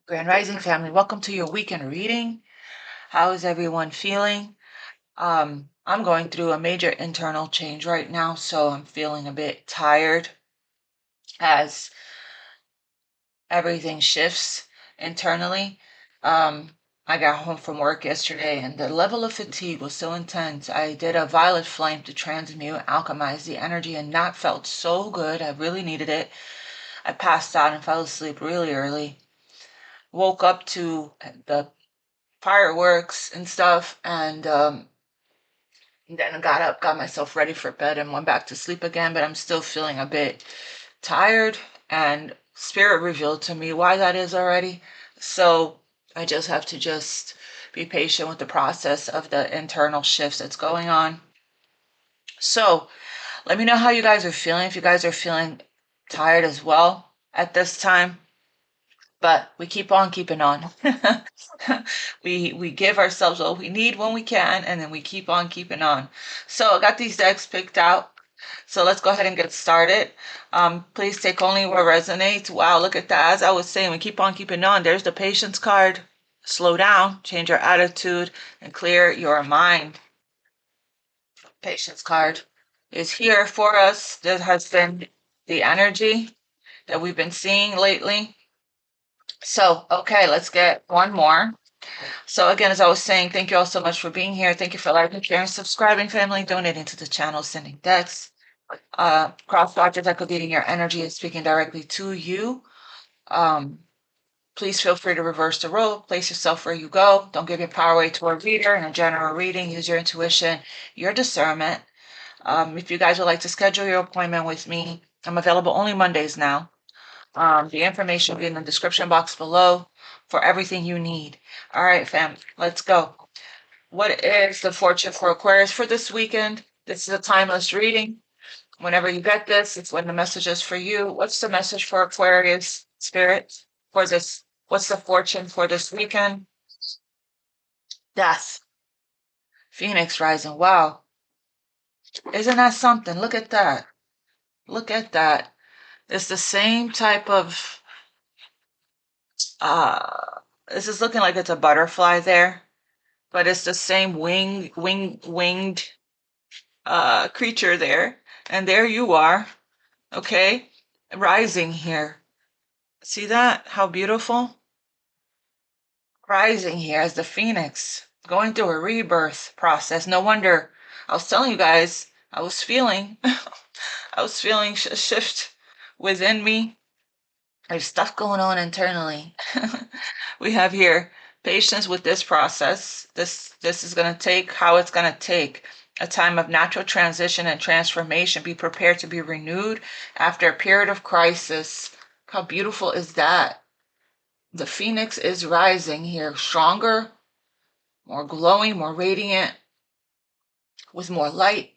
Grand Rising family, welcome to your weekend reading. How is everyone feeling? I'm going through a major internal change right now, so I'm feeling a bit tired as everything shifts internally. I got home from work yesterday and the level of fatigue was so intense. I did a violet flame to transmute, alchemize the energy, and that felt so good. I really needed it. I passed out and fell asleep really early. Woke up to the fireworks and stuff, and then I got up, got myself ready for bed, and went back to sleep again. But I'm still feeling a bit tired, and spirit revealed to me why that is already. So I just have to just be patient with the process of the internal shifts that's going on. So let me know how you guys are feeling, if you guys are feeling tired as well at this time. But we keep on keeping on. we give ourselves what we need when we can, and then we keep on keeping on. So I got these decks picked out. So let's go ahead and get started. Please take only what resonates. Wow, look at that. As I was saying, we keep on keeping on. There's the patience card. Slow down, change your attitude, and clear your mind. Patience card is here for us. There has been the energy that we've been seeing lately. So, okay, let's get one more. So again, as I was saying, thank you all so much for being here. Thank you for liking, sharing, subscribing, family, donating to the channel, sending decks. Cross watchers that could be in your energy and speaking directly to you. Please feel free to reverse the role. Place yourself where you go. Don't give your power away to a reader. In a general reading, use your intuition, your discernment. If you guys would like to schedule your appointment with me, I'm available only Mondays now. The information will be in the description box below for everything you need. All right, fam, let's go. What is the fortune for Aquarius for this weekend? This is a timeless reading. Whenever you get this, it's when the message is for you. What's the message for Aquarius spirit for this? What's the fortune for this weekend? Death. Phoenix rising. Wow. Isn't that something? Look at that. Look at that. It's the same type of this is looking like it's a butterfly there, but it's the same winged creature there. And there you are, okay, rising here. See that? How beautiful? Rising here as the phoenix, going through a rebirth process. No wonder I was telling you guys, I was feeling, I was feeling a shift within me. There's stuff going on internally. We have here patience with this process. This is going to take how it's going to take. A time of natural transition and transformation. Be prepared to be renewed after a period of crisis. How beautiful is that? The phoenix is rising here, stronger, more glowing, more radiant, with more light,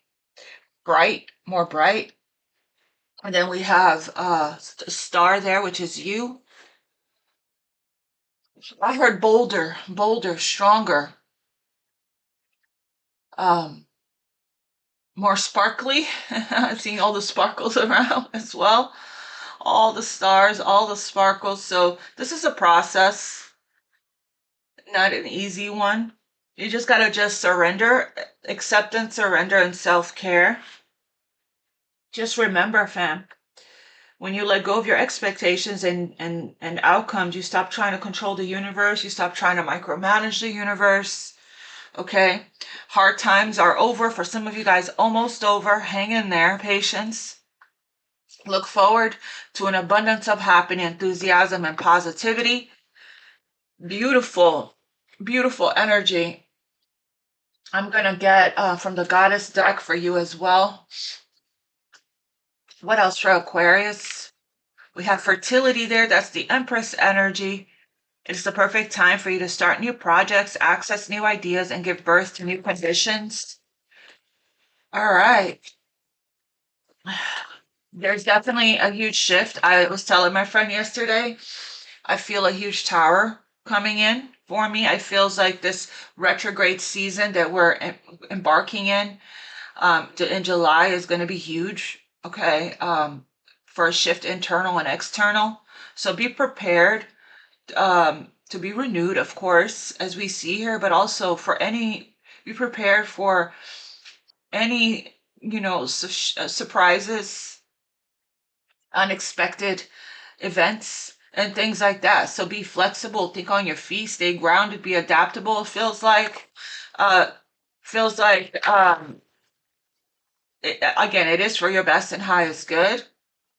bright, more bright. And then we have a star there, which is you. I heard bolder, stronger, um, more sparkly. I'm seeing all the sparkles around as well. All the stars, all the sparkles. So this is a process, not an easy one. You just gotta just surrender, acceptance, surrender, and self-care. Just remember, fam, when you let go of your expectations and outcomes, you stop trying to control the universe, you stop trying to micromanage the universe. Okay, hard times are over for some of you guys, almost over. Hang in there, patience. Look forward to an abundance of happiness, enthusiasm, and positivity. Beautiful, beautiful energy. I'm gonna get from the goddess deck for you as well. What else for Aquarius? We have fertility there. That's the Empress energy. It's the perfect time for you to start new projects, access new ideas, and give birth to new conditions. All right. There's definitely a huge shift. I was telling my friend yesterday, I feel a huge tower coming in for me. I feels like this retrograde season that we're embarking in July is going to be huge. Okay. For a shift internal and external. So be prepared. to be renewed, of course, as we see here, but also be prepared for any, surprises, unexpected events, and things like that. So be flexible, think on your feet, stay grounded, be adaptable. Uh, feels like, again, it is for your best and highest good.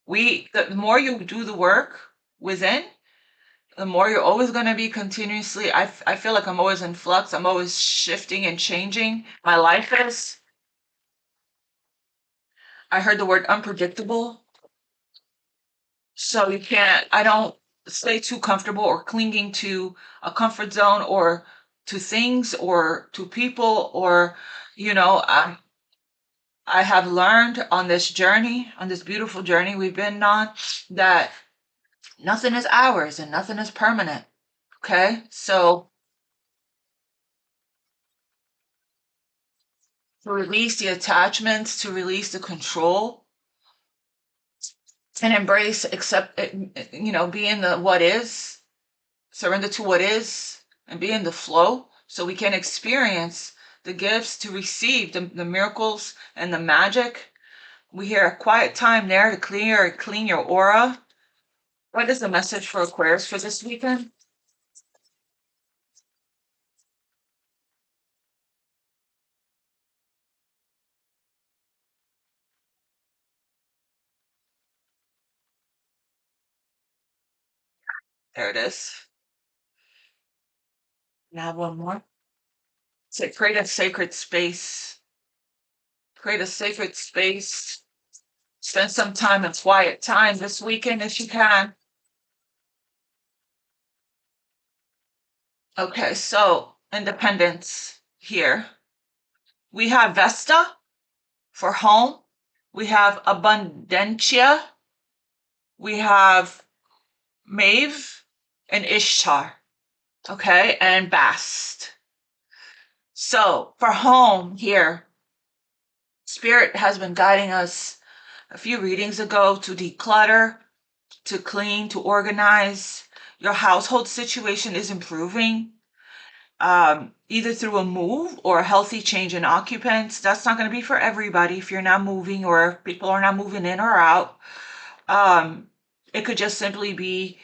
The more you do the work within, the more you're always going to be continuously. I feel like I'm always in flux. I'm always shifting and changing. My life is. I heard the word unpredictable. So I don't stay too comfortable or clinging to a comfort zone or to things or to people or, you know, I, I have learned on this journey, on this beautiful journey we've been on, that nothing is ours and nothing is permanent. Okay. So to release the attachments, to release the control and embrace, accept, be in the what is, surrender to what is, and be in the flow so we can experience the gifts to receive the miracles and the magic. We hear a quiet time there to clean your aura. What is the message for Aquarius for this weekend? There it is. Now one more. So create a sacred space. Create a sacred space. Spend some time in quiet time this weekend if you can. Okay, so independence here. We have Vesta for home. We have Abundantia. We have Maeve and Ishtar. Okay, and Bast. So for home here, Spirit has been guiding us a few readings ago to declutter, to clean, to organize. Your household situation is improving, either through a move or a healthy change in occupants. That's not going to be for everybody if you're not moving or if people are not moving in or out. It could just simply be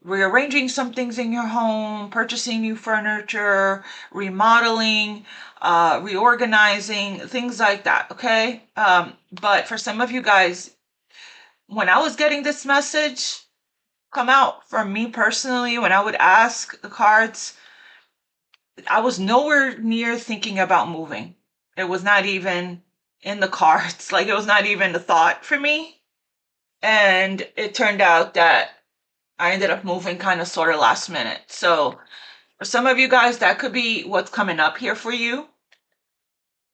rearranging some things in your home, purchasing new furniture, remodeling, reorganizing, things like that. Okay. But for some of you guys, when I was getting this message come out from me personally, when I would ask the cards, I was nowhere near thinking about moving. It was not even in the cards. Like it was not even a thought for me. And it turned out that I ended up moving kind of sort of last minute. So for some of you guys, that could be what's coming up here for you.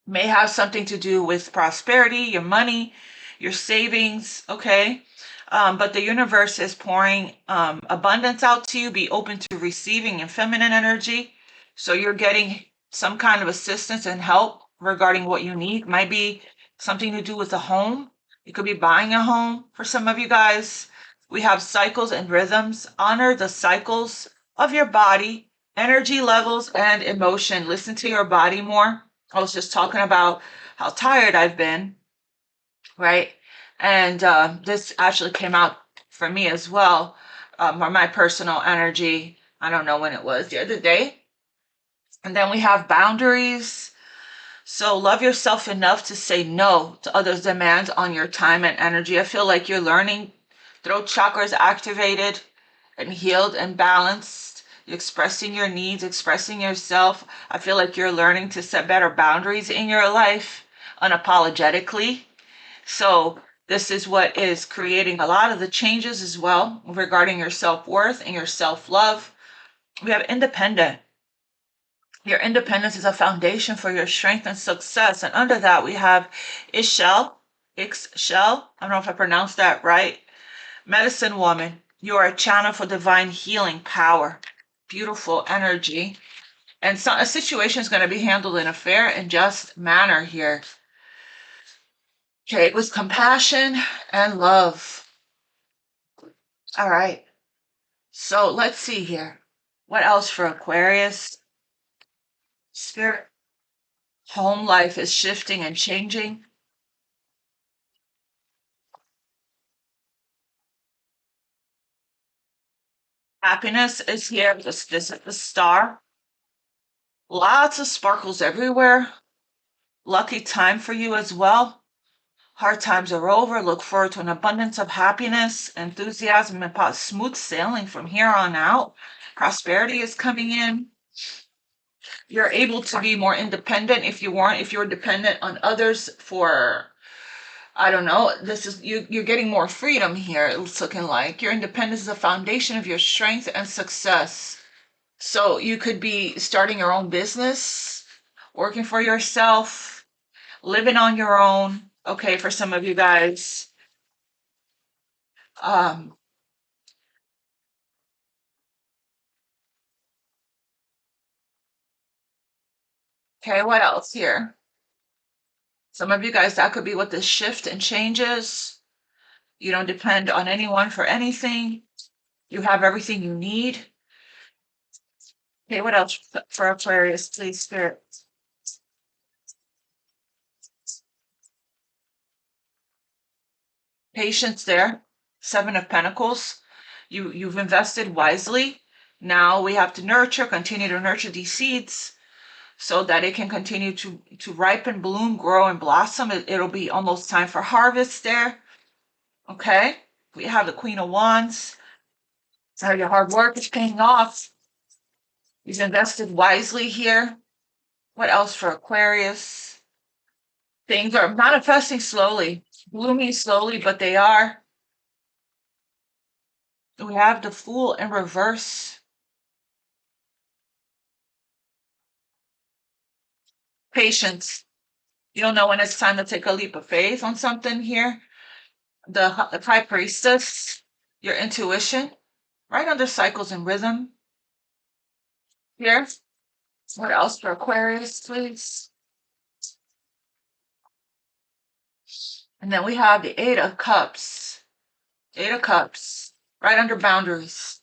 May have something to do with prosperity, your money, your savings, okay? But the universe is pouring abundance out to you. Be open to receiving in feminine energy. So you're getting some kind of assistance and help regarding what you need. Might be something to do with a home. It could be buying a home for some of you guys. We have cycles and rhythms. Honor the cycles of your body, energy levels, and emotion. Listen to your body more. I was just talking about how tired I've been, right? And this actually came out for me as well, or my personal energy. I don't know when it was, the other day. And then we have boundaries. So love yourself enough to say no to others' demands on your time and energy. I feel like you're learning. Throat chakra is activated and healed and balanced. You're expressing your needs, expressing yourself. I feel like you're learning to set better boundaries in your life unapologetically. So this is what is creating a lot of the changes as well regarding your self-worth and your self-love. We have independent. Your independence is a foundation for your strength and success. And under that, we have Ishel, Ixchel. I don't know if I pronounced that right. Medicine woman. You are a channel for divine healing power. Beautiful energy. And so a situation is going to be handled in a fair and just manner here. Okay, with compassion and love. All right. So let's see here. What else for Aquarius? Spirit, home life is shifting and changing. Happiness is here. This is the star. Lots of sparkles everywhere. Lucky time for you as well. Hard times are over. Look forward to an abundance of happiness, enthusiasm, and smooth sailing from here on out. Prosperity is coming in. You're able to be more independent if you weren't, if you're dependent on others for, I don't know, this is you're getting more freedom here. It's looking like your independence is the foundation of your strength and success. So you could be starting your own business, working for yourself, living on your own. Okay, for some of you guys. Um, okay, what else here? Some of you guys, that could be what this shift and changes. You don't depend on anyone for anything. You have everything you need. Okay, what else for Aquarius, please, Spirit? Patience there. Seven of Pentacles. You've invested wisely. Now we have to continue to nurture these seeds so that it can continue to ripen, bloom, grow, and blossom. It'll be almost time for harvest there. Okay, we have the Queen of Wands. So your hard work is paying off. You've invested wisely here. What else for Aquarius? Things are manifesting slowly, blooming slowly, but they are. We have the Fool in reverse. Patience. You don't know when it's time to take a leap of faith on something here. The High Priestess, your intuition, right under cycles and rhythm here. What else for Aquarius, please? And then we have the Eight of Cups. Eight of Cups, right under boundaries.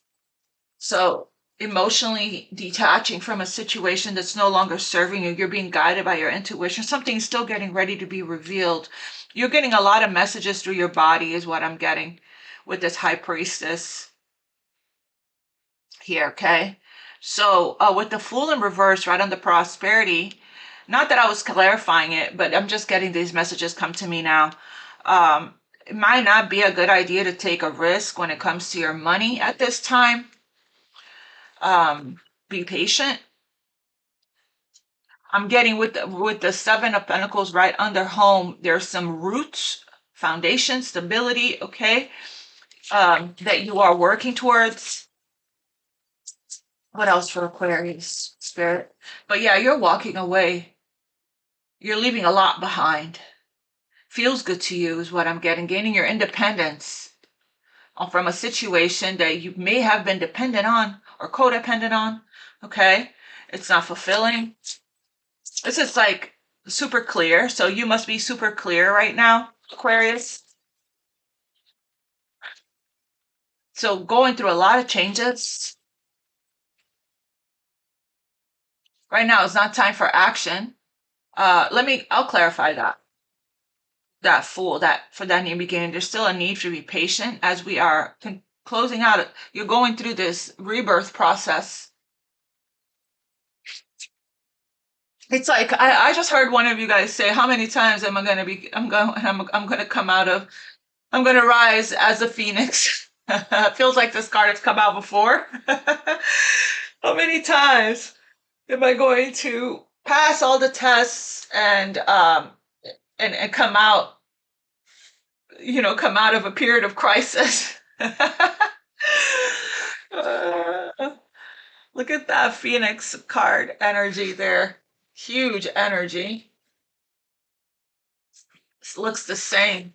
So emotionally detaching from a situation that's no longer serving you. You're being guided by your intuition. Something's still getting ready to be revealed. You're getting a lot of messages through your body is what I'm getting with this High Priestess here, okay? So with the Fool in reverse right under prosperity, not that I was clarifying it, but I'm just getting these messages come to me now. It might not be a good idea to take a risk when it comes to your money at this time. Be patient. I'm getting with the Seven of Pentacles right under home, there's some roots, foundation, stability, okay, that you are working towards. What else for Aquarius, Spirit? But yeah, you're walking away. You're leaving a lot behind. Feels good to you is what I'm getting. Gaining your independence from a situation that you may have been dependent on or codependent on, okay? It's not fulfilling. This is like super clear. So you must be super clear right now, Aquarius. So going through a lot of changes. Right now, it's not time for action. I'll clarify that. That for that new beginning, there's still a need to be patient as we are closing out. You're going through this rebirth process. It's like I just heard one of you guys say, "How many times am I going to be? I'm going to come out of. I'm going to rise as a phoenix." Feels like this card has come out before. How many times am I going to pass all the tests and come out, come out of a period of crisis? Look at that Phoenix card energy there. Huge energy. Looks the same.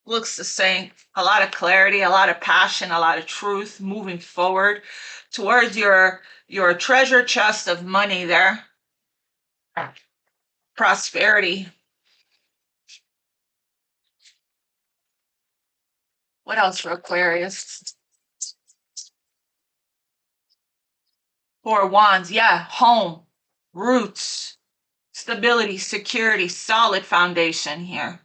Looks the same. A lot of clarity, a lot of passion, a lot of truth moving forward towards your treasure chest of money there. Prosperity. What else for Aquarius? Four of Wands, yeah, home, roots, stability, security, solid foundation here.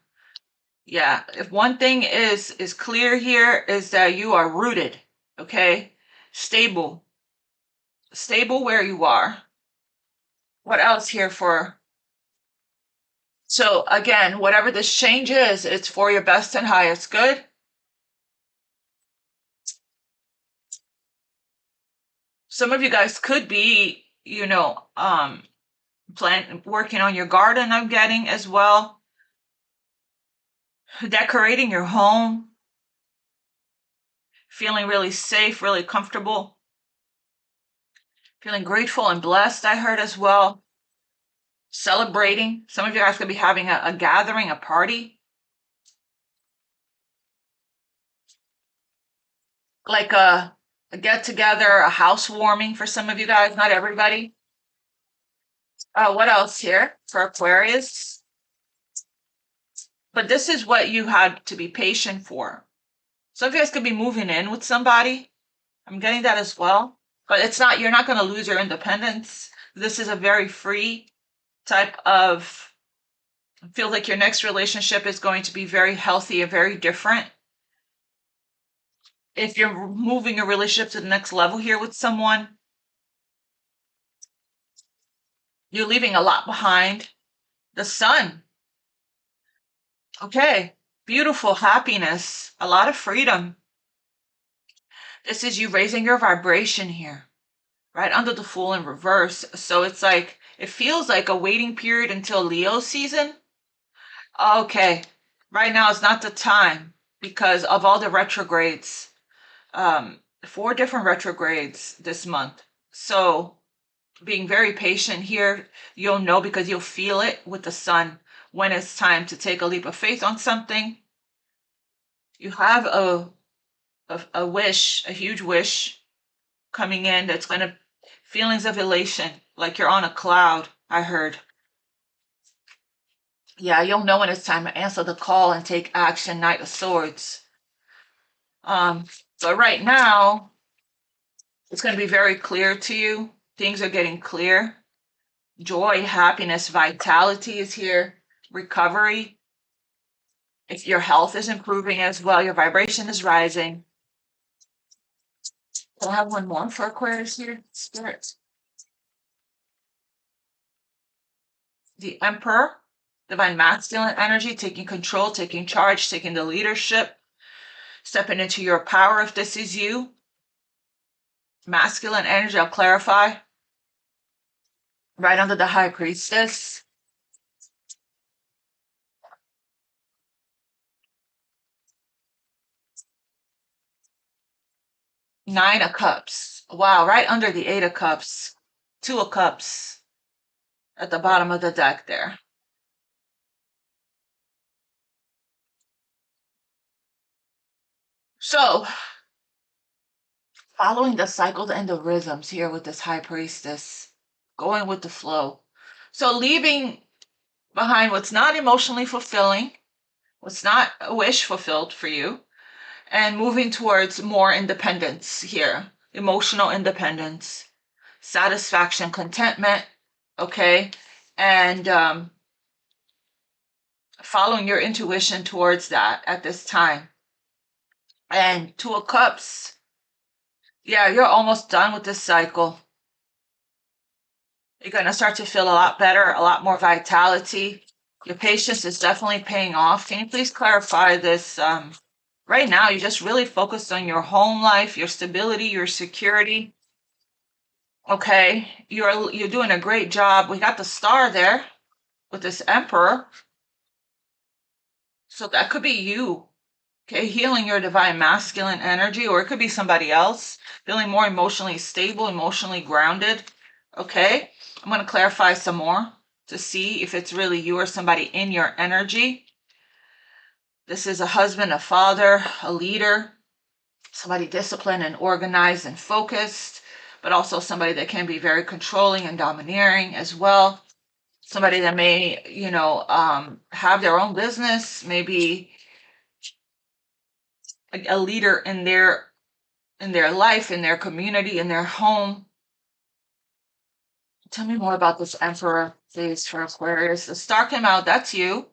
Yeah, if one thing is clear here is that you are rooted, okay? Stable, stable where you are. What else here for? So again, whatever this change is, it's for your best and highest good. Some of you guys could be, working on your garden, I'm getting as well. Decorating your home. Feeling really safe, really comfortable. Feeling grateful and blessed, I heard as well. Celebrating. Some of you guys could be having a gathering, a party. Like a get together, a housewarming for some of you guys, not everybody. What else here for Aquarius? But this is what you had to be patient for. Some of you guys could be moving in with somebody. I'm getting that as well. But you're not going to lose your independence. This is a very free type of, I feel like your next relationship is going to be very healthy and very different. If you're moving a relationship to the next level here with someone, you're leaving a lot behind. The sun. Okay. Beautiful happiness, a lot of freedom. This is you raising your vibration here, right under the Fool in reverse. So it's like, it feels like a waiting period until Leo season. Okay. Right now is not the time because of all the retrogrades. 4 different retrogrades this month. So being very patient here, you'll know because you'll feel it with the sun when it's time to take a leap of faith on something. You have a wish, a huge wish coming in that's going to, feelings of elation, like you're on a cloud, I heard. Yeah, you'll know when it's time to answer the call and take action, Knight of Swords. But right now, it's going to be very clear to you. Things are getting clear. Joy, happiness, vitality is here. Recovery. If your health is improving as well, your vibration is rising. I'll have one more for Aquarius here, Spirit. The Emperor, divine masculine energy, taking control, taking charge, taking the leadership, stepping into your power if this is you. Masculine energy, I'll clarify. Right under the High Priestess. Nine of Cups. Wow, right under the Eight of Cups. Two of Cups at the bottom of the deck there. So, following the cycles and the rhythms here with this High Priestess, going with the flow. So leaving behind what's not emotionally fulfilling, what's not a wish fulfilled for you, and moving towards more independence here, emotional independence, satisfaction, contentment, okay, and following your intuition towards that at this time. And Two of Cups, yeah, you're almost done with this cycle. You're going to start to feel a lot better, a lot more vitality. Your patience is definitely paying off. Can you please clarify this? Right now, you're just really focused on your home life, your stability, your security. Okay, you're doing a great job. We got the star there with this Emperor. So that could be you. Okay, healing your divine masculine energy, or it could be somebody else, feeling more emotionally stable, emotionally grounded. Okay, I'm going to clarify some more to see if it's really you or somebody in your energy. This is a husband, a father, a leader, somebody disciplined and organized and focused, but also somebody that can be very controlling and domineering as well. Somebody that may, have their own business, maybe a leader in their life, in their community, in their home. Tell me more about this Emperor, please, for Aquarius. The star came out, that's you.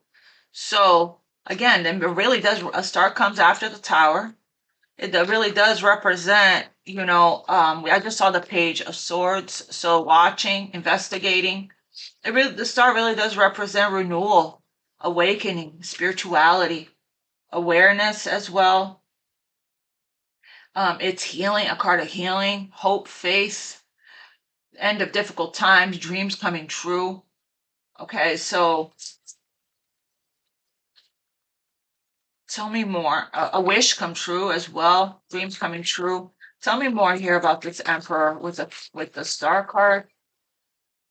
So again, it really does, a star comes after the Tower. It really does represent, I just saw the Page of Swords. So watching, investigating, the star really does represent renewal, awakening, spirituality, awareness as well. It's healing, a card of healing, hope, faith, end of difficult times, dreams coming true. Okay, so tell me more. A wish come true as well, dreams coming true. Tell me more here about this Emperor with the Star card.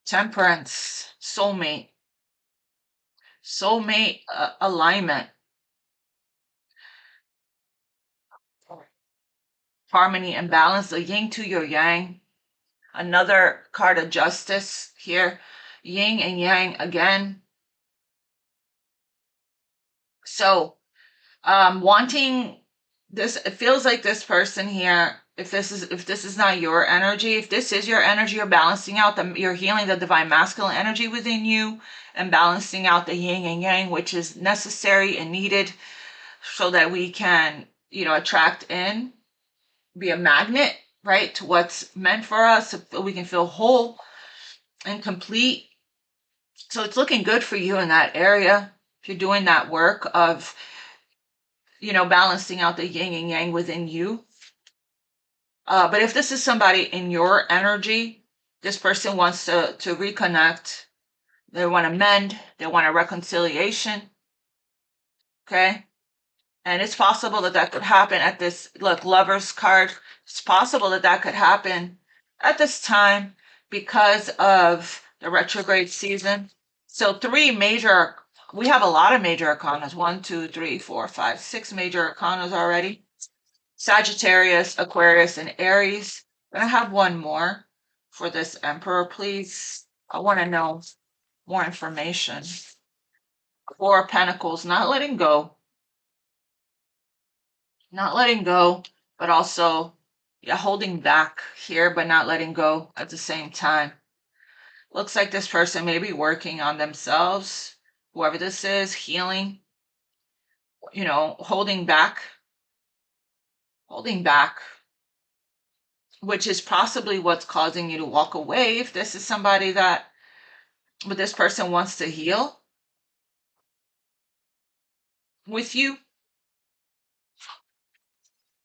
Temperance, soulmate alignment, harmony and balance, the yin to your yang. Another card of justice here, yin and yang again. So wanting this, it feels like this person here, if this is not your energy, if this is your energy, you're balancing out you're healing the divine masculine energy within you and balancing out the yin and yang, which is necessary and needed so that we can, attract in, be a magnet, right, to what's meant for us, so we can feel whole and complete. So it's looking good for you in that area if you're doing that work of, balancing out the yin and yang within you. But if this is somebody in your energy, this person wants to reconnect. They want to mend. They want a reconciliation. Okay. And it's possible that could happen at this, look, Lover's card. It's possible that could happen at this time because of the retrograde season. So we have a lot of major arcanas. 1, 2, 3, 4, 5, 6 major arcanas already. Sagittarius, Aquarius, and Aries. I'm gonna have one more for this Emperor, please. I want to know more information. 4 of Pentacles, not letting go, but also, holding back here, but not letting go at the same time. Looks like this person may be working on themselves, whoever this is, healing, holding back, which is possibly what's causing you to walk away. If this is somebody but this person wants to heal with you.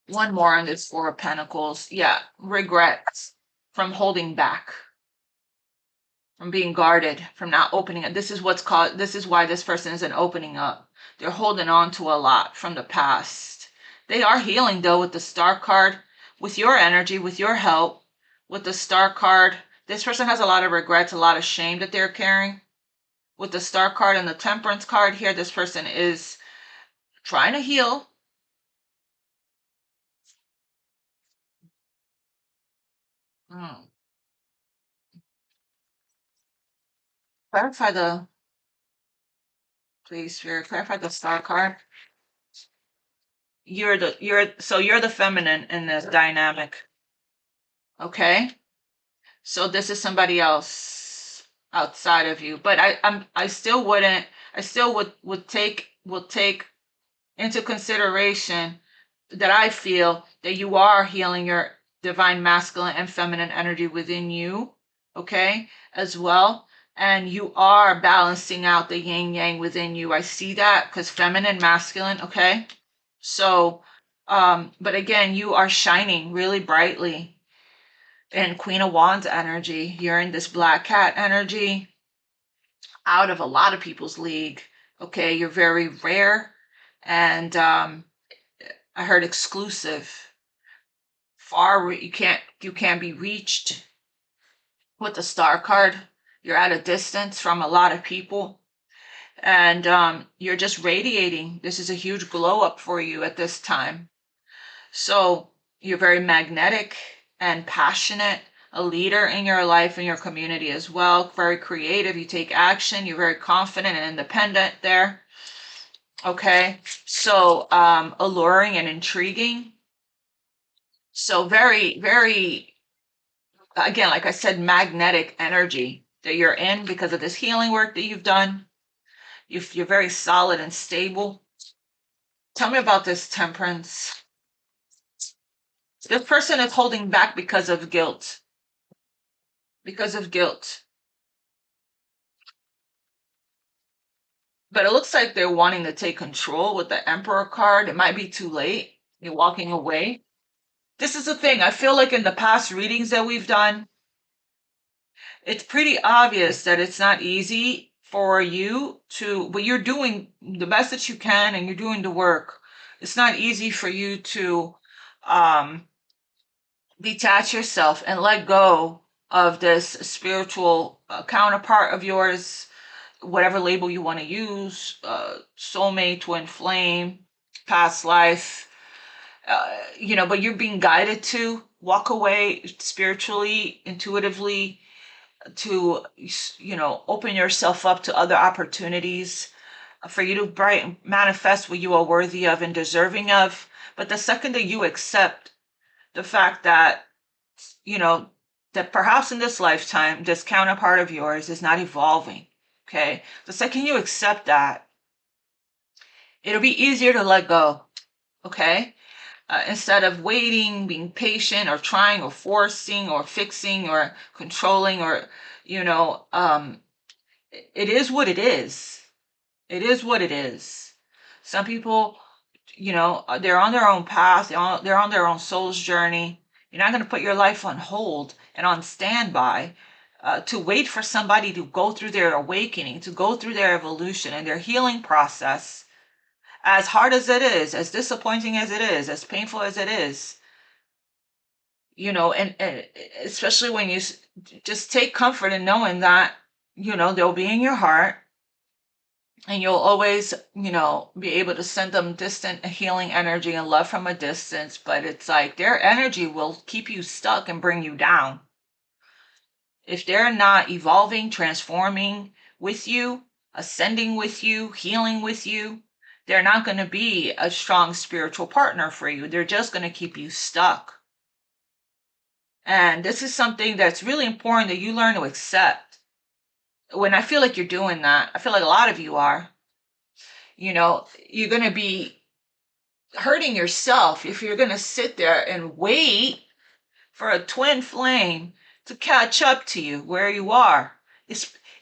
One more on this 4 of Pentacles. Yeah, regrets from holding back, from being guarded, from not opening up. This is why this person isn't opening up. They're holding on to a lot from the past. They are healing though with the Star card, with your energy, with your help, with the Star card. This person has a lot of regrets, a lot of shame that they're carrying. With the Star card and the Temperance card here, this person is trying to heal. Clarify please, Spirit, clarify the Star card. You're the feminine in this dynamic. Okay? So this is somebody else outside of you. But I still would take into consideration that I feel that you are healing your divine masculine and feminine energy within you, okay, as well. And you are balancing out the yin yang within you. I see that because feminine, masculine, okay. So, but again, you are shining really brightly in Queen of Wands energy. You're in this Black Cat energy, out of a lot of people's league. Okay, you're very rare, and I heard exclusive. You can't be reached with the Star card. You're at a distance from a lot of people, and you're just radiating. This is a huge glow up for you at this time. So you're very magnetic and passionate, a leader in your life and your community as well. Very creative. You take action. You're very confident and independent there. Okay, so alluring and intriguing. So very, very, again, like I said, magnetic energy that you're in because of this healing work that you've done. You're very solid and stable. Tell me about this, Temperance. This person is holding back because of guilt. Because of guilt. But it looks like they're wanting to take control with the Emperor card. It might be too late. You're walking away. This is the thing. I feel like in the past readings that we've done, it's pretty obvious that it's not easy for you to, but you're doing the best that you can and you're doing the work. It's not easy for you to um, detach yourself and let go of this spiritual counterpart of yours, whatever label you want to use, soulmate, twin flame, past life, but you're being guided to walk away spiritually, intuitively, to, open yourself up to other opportunities for you to manifest what you are worthy of and deserving of. But the second that you accept the fact that, you know, that perhaps in this lifetime, this counterpart of yours is not evolving, okay? The second you accept that, it'll be easier to let go, okay? Instead of waiting, being patient, or trying, or forcing, or fixing, or controlling, or, it is what it is. It is what it is. Some people, they're on their own path, they're on their own soul's journey. You're not going to put your life on hold and on standby to wait for somebody to go through their awakening, to go through their evolution and their healing process. As hard as it is, as disappointing as it is, as painful as it is, and especially when you just take comfort in knowing that, they'll be in your heart and you'll always, be able to send them distant healing energy and love from a distance. But it's like their energy will keep you stuck and bring you down. If they're not evolving, transforming with you, ascending with you, healing with you, they're not going to be a strong spiritual partner for you. They're just going to keep you stuck. And this is something that's really important that you learn to accept. When I feel like you're doing that, I feel like a lot of you are, you're going to be hurting yourself if you're going to sit there and wait for a twin flame to catch up to you where you are.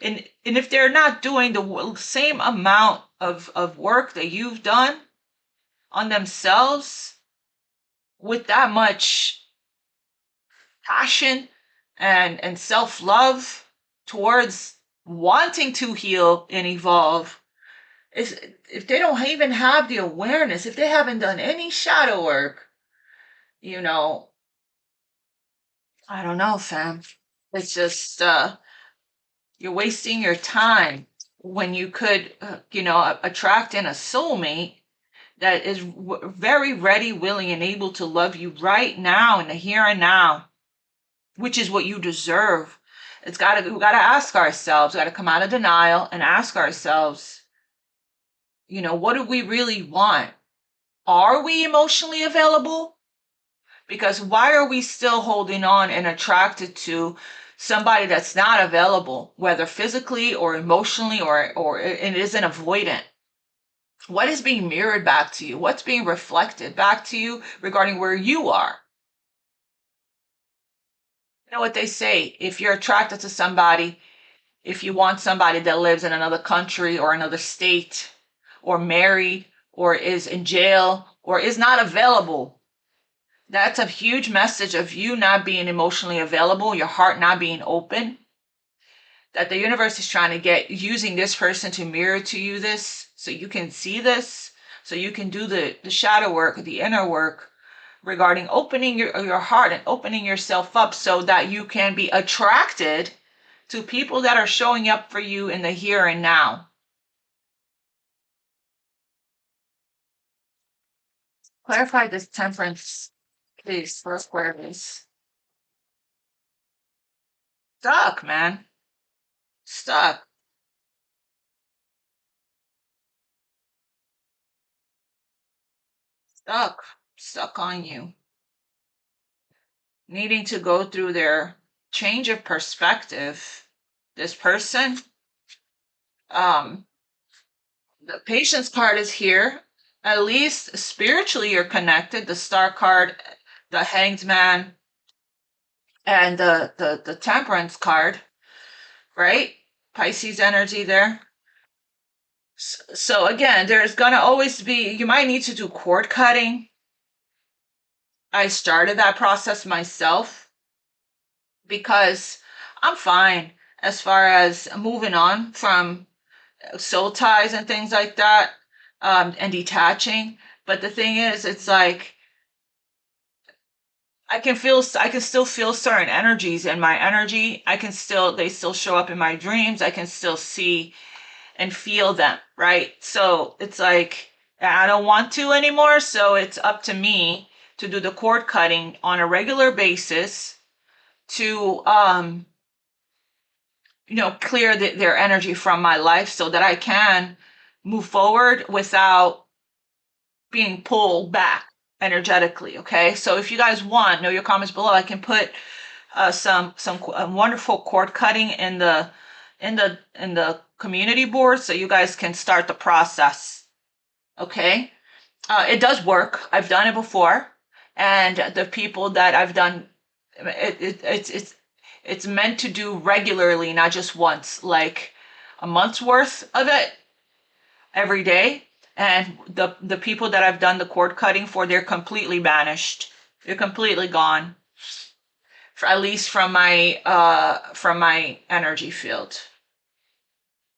And if they're not doing the same amount of work that you've done on themselves with that much passion and self-love towards wanting to heal and evolve, if they don't even have the awareness, if they haven't done any shadow work, you know, I don't know, fam. It's just you're wasting your time when you could, attract in a soulmate that is very ready, willing, and able to love you right now in the here and now, which is what you deserve. We gotta ask ourselves, we gotta come out of denial and ask ourselves, what do we really want? Are we emotionally available? Because why are we still holding on and attracted to somebody that's not available, whether physically or emotionally, or it isn't avoidant? What is being mirrored back to you? What's being reflected back to you regarding where you are? You know what they say, if you're attracted to somebody, if you want somebody that lives in another country or another state, or married, or is in jail, or is not available, that's a huge message of you not being emotionally available, your heart not being open. That the universe is trying to get, using this person to mirror to you this, so you can see this, so you can do the shadow work, the inner work regarding opening your heart and opening yourself up so that you can be attracted to people that are showing up for you in the here and now. Clarify this, Temperance, please, for Aquarius. Stuck, man. Stuck. stuck on you, needing to go through their change of perspective. This person, um, the patience card is here. At least spiritually, you're connected. The star card, the hanged man, and the temperance card, right? Pisces energy there. So again, there's gonna always be, you might need to do cord cutting. I started that process myself because I'm fine as far as moving on from soul ties and things like that, and detaching. But the thing is, it's like I can still feel certain energies in my energy. They still show up in my dreams. I can still see and feel them, right? So it's like I don't want to anymore. So it's up to me to do the cord cutting on a regular basis to clear their energy from my life so that I can move forward without being pulled back energetically. Okay, so if you guys want, know your comments below. I can put some wonderful cord cutting in the community board so you guys can start the process. Okay, it does work. I've done it before, and the people that I've done it's meant to do regularly, not just once, like a month's worth of it every day. And the people that I've done the cord cutting for, they're completely banished. They're completely gone, at least from my energy field.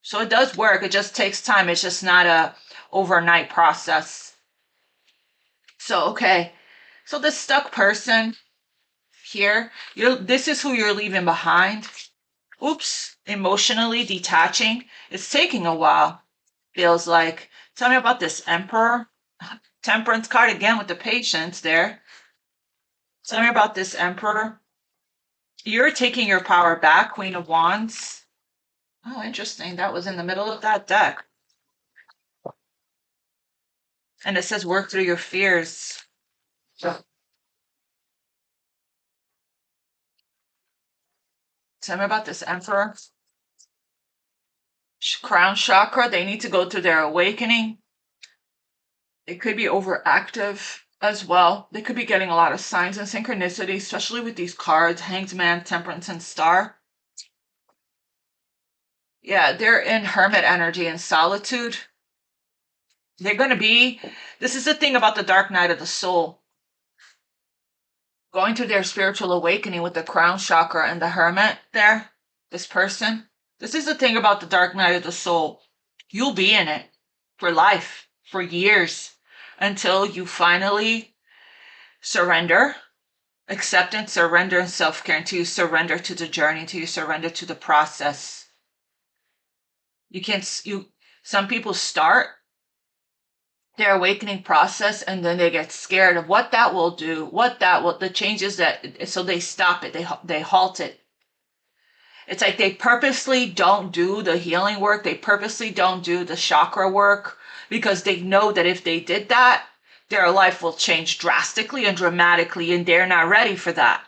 So it does work. It just takes time. It's just not a overnight process. So okay. So this stuck person here, this is who you're leaving behind. Oops, emotionally detaching. It's taking a while, feels like. Tell me about this Emperor. Temperance card again with the patience there. Tell me about this Emperor. You're taking your power back, Queen of Wands. Oh, interesting. That was in the middle of that deck. And it says work through your fears. Tell me about this Emperor. Crown chakra, they need to go through their awakening. It could be overactive as well. They could be getting a lot of signs and synchronicity, especially with these cards, Hanged Man, Temperance, and Star. Yeah, they're in hermit energy and solitude. They're going to be, this is the thing about the dark night of the soul. Going through their spiritual awakening with the crown chakra and the hermit there, this person. This is the thing about the dark night of the soul. You'll be in it for life, for years, until you finally surrender, acceptance, surrender, and self-care, until you surrender to the journey, until you surrender to the process. Some people start their awakening process and then they get scared of what that will do, the changes so they stop it, they halt it. It's like they purposely don't do the healing work, they purposely don't do the chakra work, because they know that if they did that, their life will change drastically and dramatically, and they're not ready for that.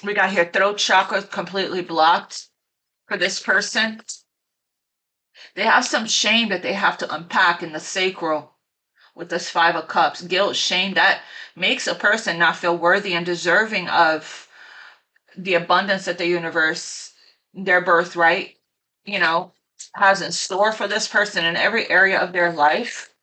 We got here throat chakra completely blocked for this person. They have some shame that they have to unpack in the sacral with this Five of Cups. Guilt, shame, that makes a person not feel worthy and deserving of the abundance that the universe, their birthright, has in store for this person in every area of their life.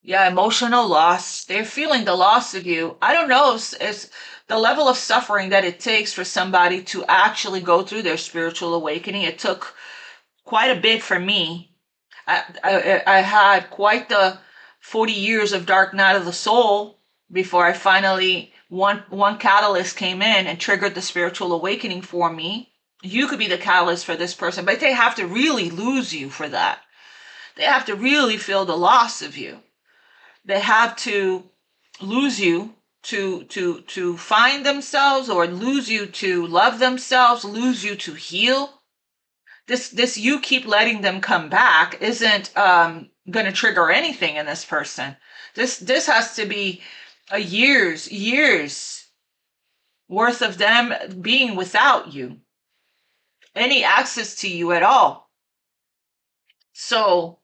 Yeah, emotional loss. They're feeling the loss of you. I don't know. It's the level of suffering that it takes for somebody to actually go through their spiritual awakening. It took quite a bit for me. I had quite the 40 years of dark night of the soul before I finally, one catalyst came in and triggered the spiritual awakening for me. You could be the catalyst for this person, but they have to really lose you for that. They have to really feel the loss of you. They have to lose you to find themselves, or lose you to love themselves, lose you to heal. This you keep letting them come back isn't going to trigger anything in this person. This has to be a years worth of them being without you, any access to you at all. So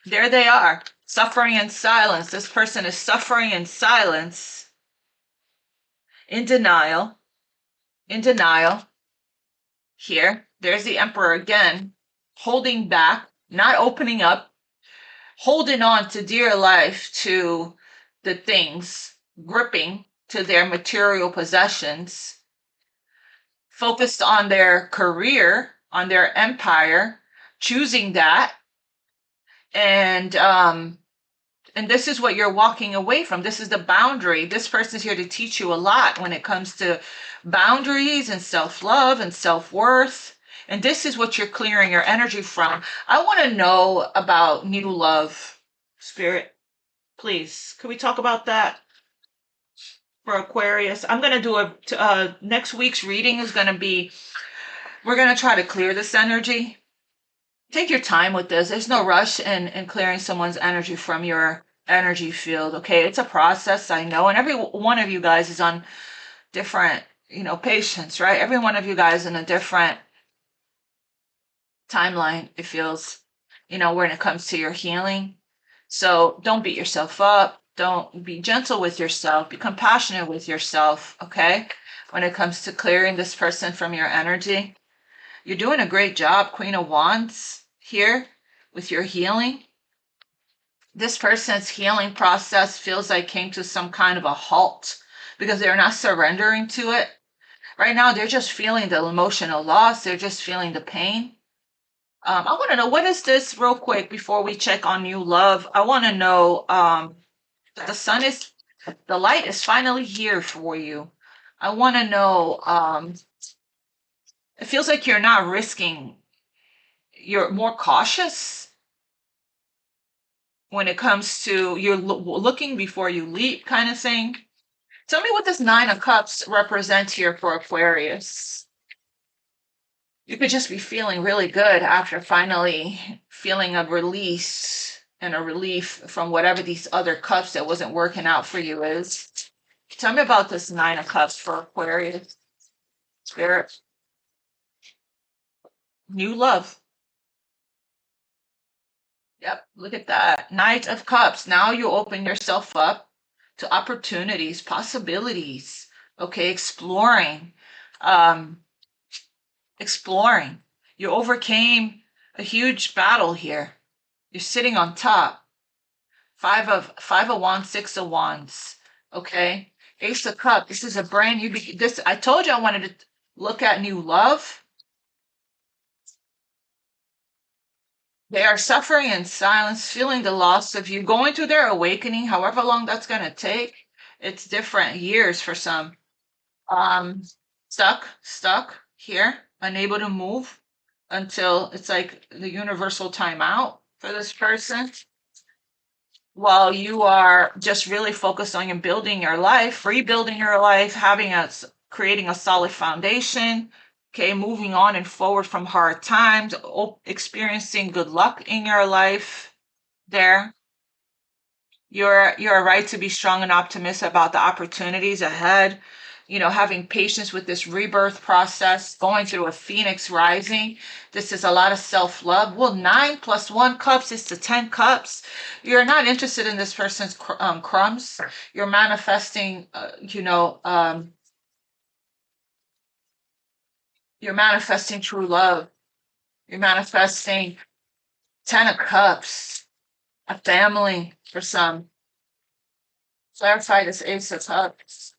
there they are, suffering in silence. This person is suffering in silence, in denial, in denial. Here, there's the Emperor again, holding back, not opening up, holding on to dear life to the things, gripping to their material possessions, focused on their career, on their empire, choosing that. And this is what you're walking away from. This is the boundary. This person's here to teach you a lot when it comes to boundaries and self-love and self-worth. And this is what you're clearing your energy from. I want to know about new love, Spirit. Please, can we talk about that for Aquarius? I'm going to do next week's reading is going to be, we're going to try to clear this energy. Take your time with this. There's no rush in clearing someone's energy from your energy field. Okay, it's a process, I know, and every one of you guys is on different, patience, right? Every one of you guys in a different timeline, it feels, when it comes to your healing. So don't beat yourself up. Don't be gentle with yourself. Be compassionate with yourself, okay? When it comes to clearing this person from your energy. You're doing a great job, Queen of Wands, here with your healing. This person's healing process feels like came to some kind of a halt because they're not surrendering to it. Right now, they're just feeling the emotional loss. They're just feeling the pain. I want to know, what is this real quick before we check on new love? I want to know that the light is finally here for you. I want to know, it feels like you're not risking, you're more cautious when it comes to you're looking before you leap kind of thing. Tell me what this Nine of Cups represents here for Aquarius. You could just be feeling really good after finally feeling a release and a relief from whatever these other cups that wasn't working out for you is. Tell me about this Nine of Cups for Aquarius. Spirit. New love. Yep, look at that. Knight of Cups. Now you open yourself up to opportunities, possibilities. Okay, exploring. Um, exploring. You overcame a huge battle here. You're sitting on top. Five of Wands, Six of Wands. Okay, Ace of Cups. This is a brand new. This I told you I wanted to look at new love. They are suffering in silence, feeling the loss of you, going through their awakening, however long that's going to take. It's different years for some. Um, stuck here, unable to move until it's like the universal timeout for this person. While you are just really focused on building your life, rebuilding your life, creating a solid foundation, okay, moving on and forward from hard times, experiencing good luck in your life there. You're right to be strong and optimistic about the opportunities ahead. Having patience with this rebirth process, going through a phoenix rising. This is a lot of self-love. Well, 9 plus 1 cups is to 10 cups. You're not interested in this person's crumbs. You're manifesting, you're manifesting true love. You're manifesting 10 of cups, a family for some. Clarify this Ace of Cups.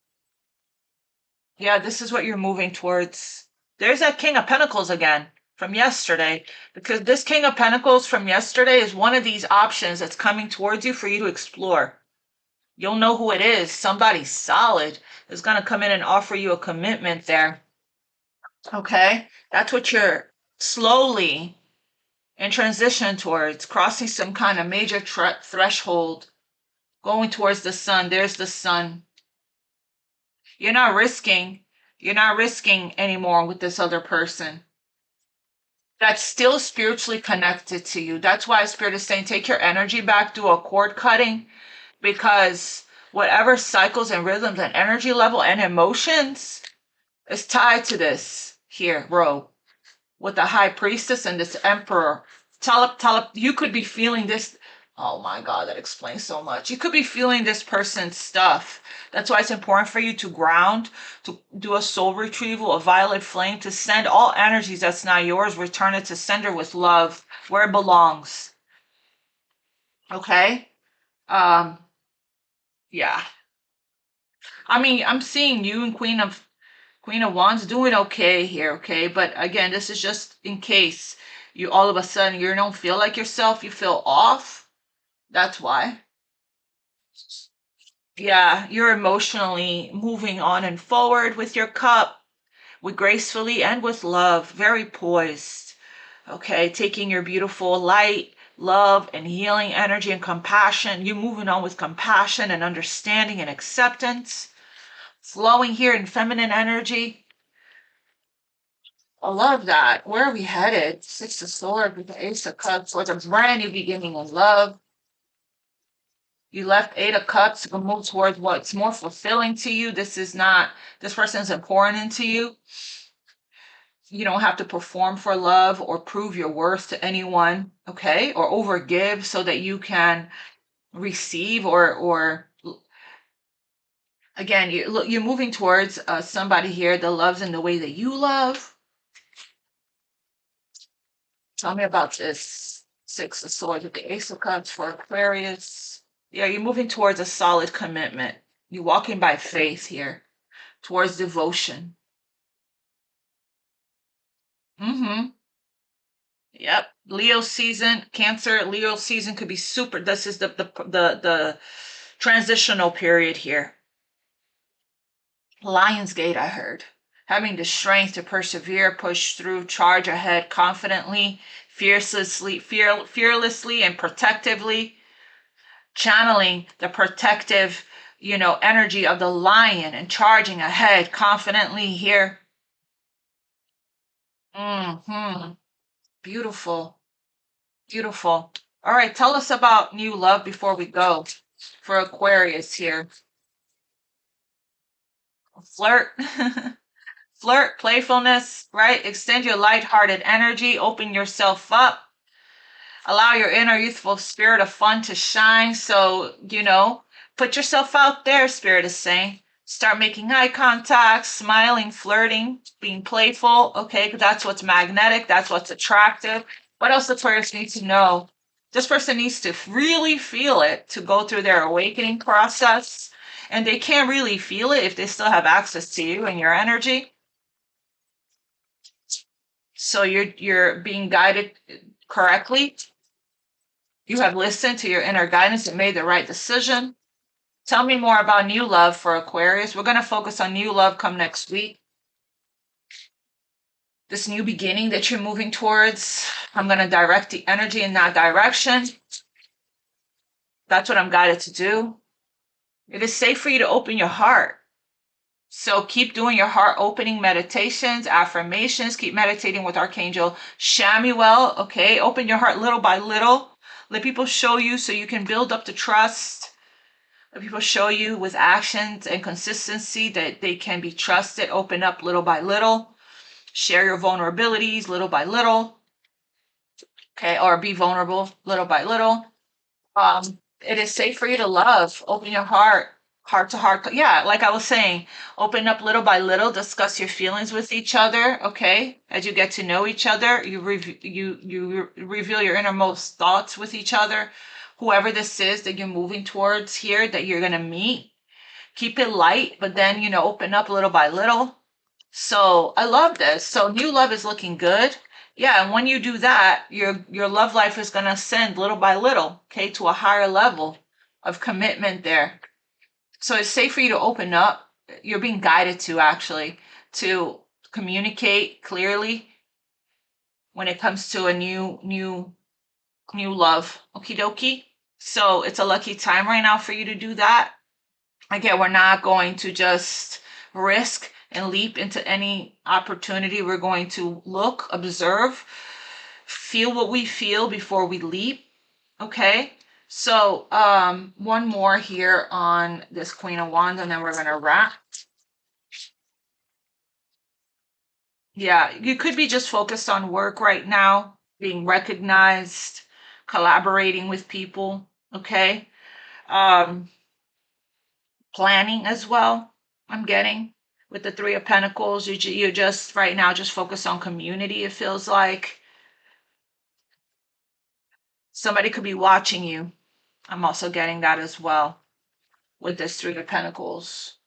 Yeah, this is what you're moving towards. There's that King of Pentacles again from yesterday, because this King of Pentacles from yesterday is one of these options that's coming towards you for you to explore. You'll know who it is. Somebody solid is going to come in and offer you a commitment there. Okay? That's what you're slowly in transition towards, crossing some kind of major threshold, going towards the sun. There's the sun. You're not risking anymore with this other person. that's still spiritually connected to you. That's why Spirit is saying take your energy back, do a cord cutting, because whatever cycles and rhythms and energy level and emotions is tied to this here, row, with the high priestess and this emperor. You could be feeling this. Oh my God, that explains so much. You could be feeling this person's stuff. That's why it's important for you to ground, to do a soul retrieval, a violet flame, to send all energies that's not yours, return it to sender with love where it belongs. Okay? Um, yeah. I mean, I'm seeing you and Queen of Wands doing okay here, okay? But again, this is just in case you all of a sudden you don't feel like yourself, you feel off. That's why. Yeah, you're emotionally moving on and forward with your cup, with gracefully and with love, very poised. Okay, taking your beautiful light, love, and healing energy and compassion. You're moving on with compassion and understanding and acceptance, flowing here in feminine energy. I love that. Where are we headed? Six of Swords with the Ace of Cups towards a brand new beginning in love. You left Eight of Cups to move towards what's more fulfilling to you. This person is important to you. You don't have to perform for love or prove your worth to anyone, okay? Or overgive so that you can receive or again, you're moving towards somebody here that loves in the way that you love. Tell me about this Six of Swords with the Ace of Cups for Aquarius. Yeah, you're moving towards a solid commitment. You're walking by faith here, towards devotion. Mm-hmm. Yep. Leo season, Cancer, Leo season could be super. This is the transitional period here. Lionsgate, I heard. Having the strength to persevere, push through, charge ahead confidently, fearlessly, and protectively, channeling the protective, energy of the lion and charging ahead confidently here. Hmm. Beautiful. Beautiful. All right, tell us about new love before we go for Aquarius here. Flirt. Flirt, playfulness, right? Extend your lighthearted energy, open yourself up, allow your inner youthful spirit of fun to shine. So, put yourself out there, Spirit is saying. Start making eye contact, smiling, flirting, being playful, okay? Because that's what's magnetic, that's what's attractive. What else does Aquarius need to know? This person needs to really feel it to go through their awakening process. And they can't really feel it if they still have access to you and your energy. So you're being guided correctly. You have listened to your inner guidance and made the right decision. Tell me more about new love for Aquarius. We're going to focus on new love come next week. This new beginning that you're moving towards. I'm going to direct the energy in that direction. That's what I'm guided to do. It is safe for you to open your heart. So keep doing your heart opening meditations, affirmations. Keep meditating with Archangel Shamuel. Okay, open your heart little by little. Let people show you so you can build up the trust. Let people show you with actions and consistency that they can be trusted. Open up little by little. Share your vulnerabilities little by little. Okay, or be vulnerable little by little. It is safe for you to love. Open your heart to heart. Yeah, like I was saying, open up little by little. Discuss your feelings with each other. Okay, as you get to know each other, you reveal your innermost thoughts with each other. Whoever this is that you're moving towards here, that you're gonna meet, keep it light, but then open up little by little. So I love this. So new love is looking good. Yeah, and when you do that, your love life is gonna ascend little by little, okay, to a higher level of commitment there. So it's safe for you to open up. You're being guided to actually to communicate clearly when it comes to a new love. Okie dokie. So it's a lucky time right now for you to do that. Again, we're not going to just risk and leap into any opportunity. We're going to look, observe, feel what we feel before we leap. Okay. So one more here on this Queen of Wands, and then we're gonna wrap. Yeah, you could be just focused on work right now, being recognized, collaborating with people. Okay. Um, planning as well. I'm getting with the Three of Pentacles. You just right now just focus on community. It feels like somebody could be watching you. I'm also getting that as well with this Three of Pentacles.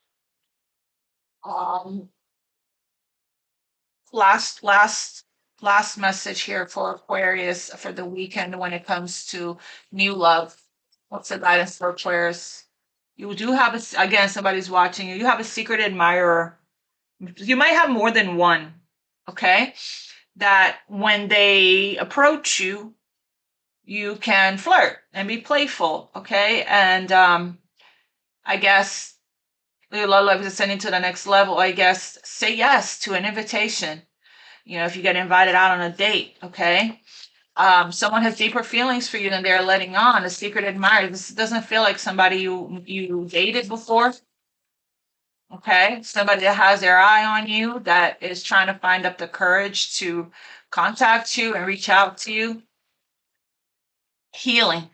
Um, last last last message here for Aquarius for the weekend when it comes to new love. What's the guidance for Aquarius? You do have again, somebody's watching you. You have a secret admirer. You might have more than one. Okay, that when they approach you, you can flirt and be playful. Okay, and I guess your love life is ascending to the next level. I guess say yes to an invitation. You know, if you get invited out on a date, okay? Someone has deeper feelings for you than they're letting on. A secret admirer. This doesn't feel like somebody you dated before, okay? Somebody that has their eye on you, that is trying to find up the courage to contact you and reach out to you. Healing.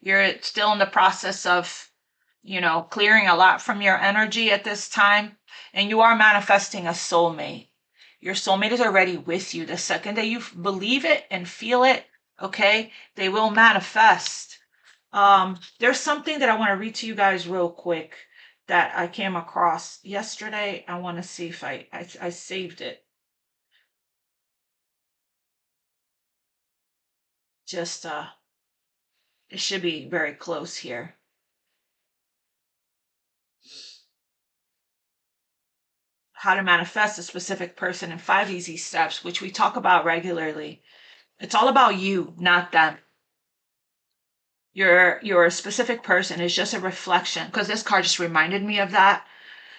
You're still in the process of, you know, clearing a lot from your energy at this time, and you are manifesting a soulmate. Your soulmate is already with you. The second that you believe it and feel it, okay, they will manifest. There's something that I want to read to you guys real quick that I came across yesterday. I want to see if I saved it. Just it should be very close here. How to manifest a specific person in 5 easy steps, which we talk about regularly. It's all about you, not them. Your specific person is just a reflection, because this card just reminded me of that.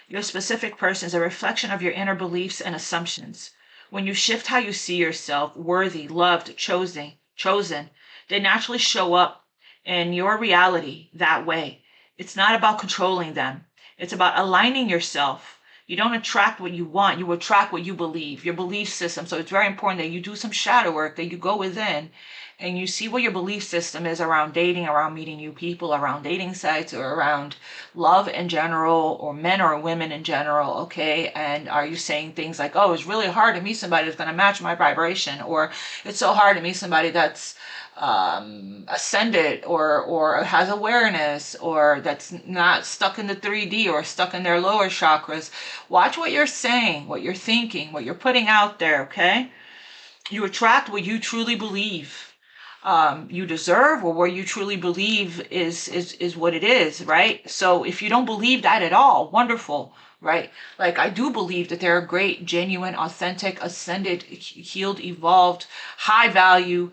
Your specific person is a reflection of your inner beliefs and assumptions. When you shift how you see yourself, worthy, loved, chosen, they naturally show up in your reality that way. It's not about controlling them. It's about aligning yourself. You don't attract what you want, you attract what you believe, your belief system. So it's very important that you do some shadow work, that you go within and you see what your belief system is around dating, around meeting new people, around dating sites, or around love in general, or men or women in general. Okay, and are you saying things like, oh, it's really hard to meet somebody that's going to match my vibration, or it's so hard to meet somebody that's ascended, or has awareness, or that's not stuck in the 3D or stuck in their lower chakras. Watch what you're saying, what you're thinking, what you're putting out there. Okay, you attract what you truly believe you deserve, or what you truly believe is what it is, right? So if you don't believe that at all, wonderful, right? Like, I do believe that there are great, genuine, authentic, ascended, healed, evolved, high value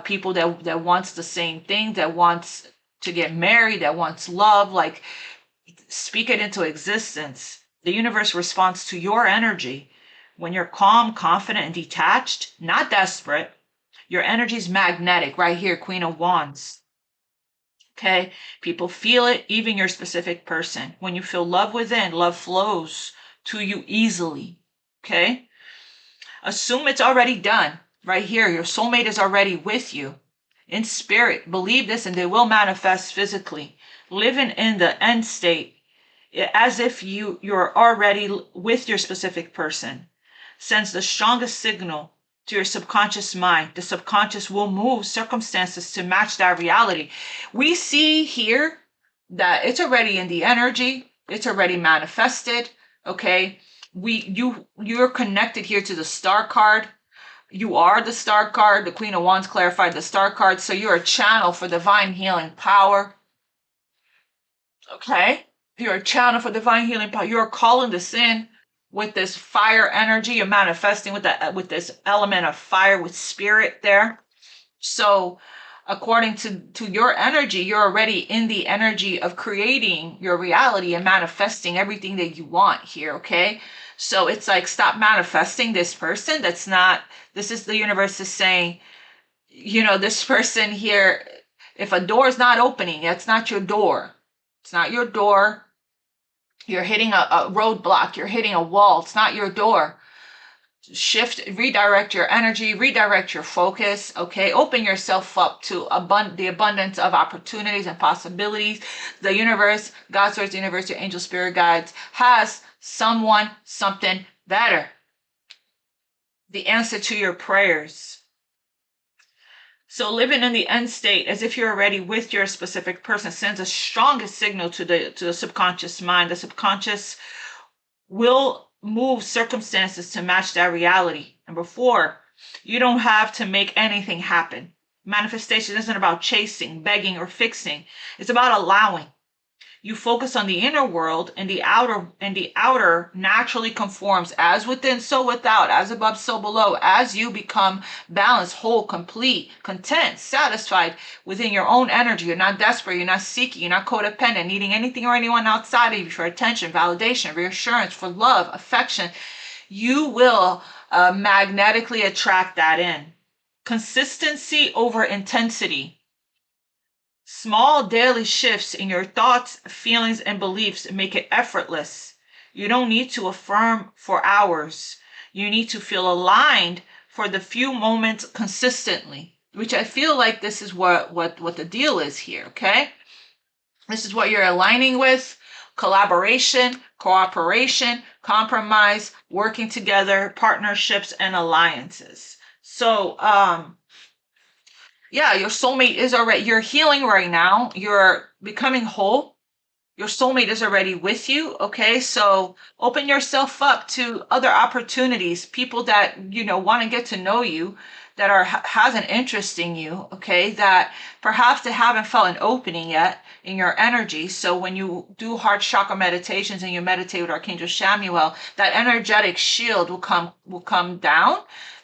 people that wants the same thing, that wants to get married, that wants love. Like, speak it into existence. The universe responds to your energy when you're calm, confident, and detached, not desperate. Your energy is magnetic right here, Queen of Wands. Okay, people feel it, even your specific person. When you feel love within, love flows to you easily. Okay, assume it's already done right here. Your soulmate is already with you in spirit. Believe this and they will manifest physically. Living in the end state as if you're already with your specific person sends the strongest signal to your subconscious mind. The subconscious will move circumstances to match that reality. We see here that it's already in the energy, it's already manifested. Okay, you're connected here to the star card. You are the star card. The Queen of Wands clarified the star card, so you're a channel for divine healing power. Okay, you're a channel for divine healing power. You're calling this in with this fire energy. You're manifesting with this element of fire, with spirit there. So according to your energy, you're already in the energy of creating your reality and manifesting everything that you want here. Okay, so it's like, stop manifesting this person that's not. This is the universe is saying, this person here, if a door is not opening, that's not your door. It's not your door. You're hitting a roadblock. You're hitting a wall. It's not your door. Shift, redirect your energy, redirect your focus. Okay, open yourself up to the abundance of opportunities and possibilities. The universe, God, source, the universe, your angel, spirit guides, has someone, something better. The answer to your prayers. So living in the end state as if you're already with your specific person sends a strongest signal to the subconscious mind. The subconscious will move circumstances to match that reality. Number 4, you don't have to make anything happen. Manifestation isn't about chasing, begging, or fixing. It's about allowing. You focus on the inner world, and the outer naturally conforms. As within, so without. As above, so below. As you become balanced, whole, complete, content, satisfied within your own energy. You're not desperate. You're not seeking. You're not codependent, needing anything or anyone outside of you for attention, validation, reassurance, for love, affection. You will magnetically attract that in. Consistency over intensity. Small daily shifts in your thoughts, feelings, and beliefs make it effortless. You don't need to affirm for hours. You need to feel aligned for the few moments consistently, which I feel like this is what the deal is here, okay? This is what you're aligning with: collaboration, cooperation, compromise, working together, partnerships, and alliances. So, yeah, your soulmate is already, you're healing right now. You're becoming whole. Your soulmate is already with you. Okay. So open yourself up to other opportunities, people that, want to get to know you, that has an interest in you. Okay. That perhaps they haven't felt an opening yet in your energy. So when you do heart chakra meditations and you meditate with Archangel Samuel, that energetic shield will come down,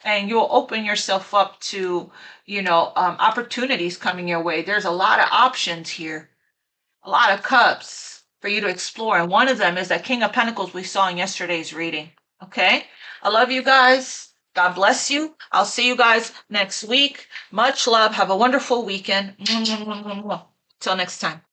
and you'll open yourself up to, opportunities coming your way. There's a lot of options here, a lot of cups for you to explore. And one of them is that King of Pentacles we saw in yesterday's reading. Okay. I love you guys. God bless you. I'll see you guys next week. Much love. Have a wonderful weekend. Till next time.